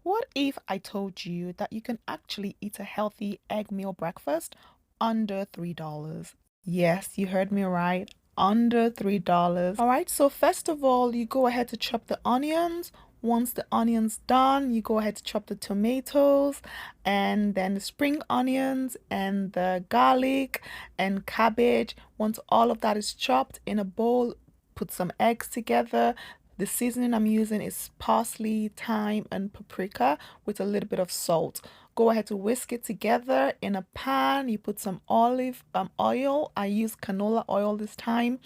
What if I told you that you can actually eat a healthy egg meal breakfast under $3? Yes, you heard me right. Under $3. All right, so first of all, you go ahead to chop the onions. Once the onions done, you go ahead to chop the tomatoes and then the spring onions and the garlic and cabbage. Once all of that is chopped in a bowl, put some eggs together. The seasoning I'm using is parsley, thyme, and paprika with a little bit of salt. Go ahead to whisk it together in a pan. You put some olive oil. I use canola oil this time.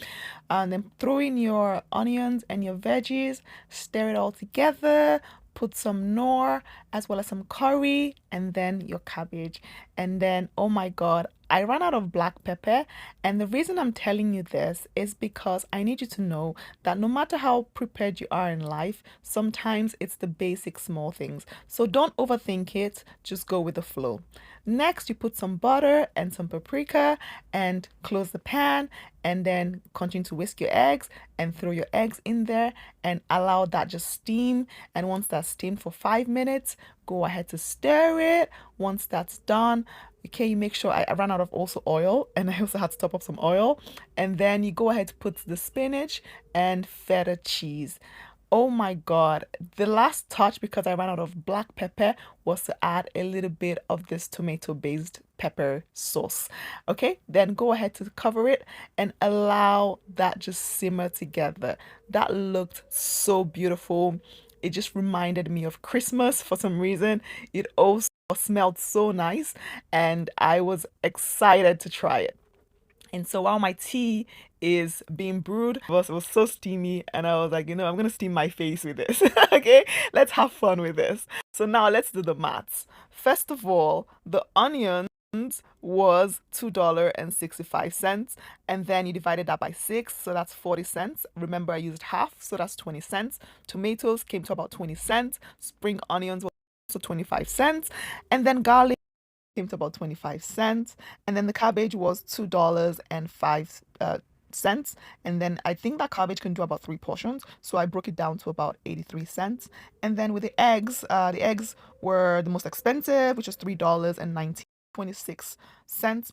And then throw in your onions and your veggies, stir it all together. Put some nor as well as some curry and then your cabbage. And then, oh my God, I ran out of black pepper. And the reason I'm telling you this is because I need you to know that no matter how prepared you are in life, sometimes it's the basic small things. So don't overthink it, just go with the flow. Next, you put some butter and some paprika and close the pan and then continue to whisk your eggs and throw your eggs in there and allow that just steam. And once that's steamed for 5 minutes, go ahead to stir it. Once that's done, okay, you make sure I ran out of also oil and I also had to top up some oil. And then you go ahead to put the spinach and feta cheese. Oh my God. The last touch, because I ran out of black pepper, was to add a little bit of this tomato-based pepper sauce. Okay, then go ahead to cover it and allow that just simmer together. That looked so beautiful. It just reminded me of Christmas for some reason. It also smelled so nice, and I was excited to try it. And so while my tea is being brewed, it was so steamy, and I was like, I'm gonna steam my face with this. Okay, let's have fun with this. So now let's do the maths. First of all, the onions was $2.65, and then you divided that by six, so that's 40 cents. Remember, I used half, so that's 20 cents. Tomatoes came to about 20 cents. Spring onions was also 25 cents, and then garlic came to about 25 cents, and then the cabbage was $2.05. And then I think that cabbage can do about three portions, so I broke it down to about 83 cents. And then with the eggs were the most expensive, which was $3.26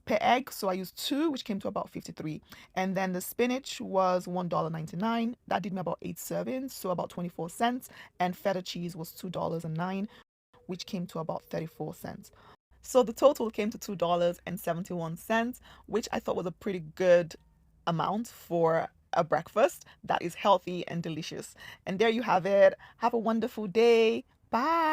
per egg, so I used two, which came to about 53. And then the spinach was $1.99. That did me about 8 servings, so about 24 cents. And feta cheese was $2.09, which came to about 34 cents. So the total came to $2.71, which I thought was a pretty good amount for a breakfast that is healthy and delicious. And there you have it. Have a wonderful day. Bye.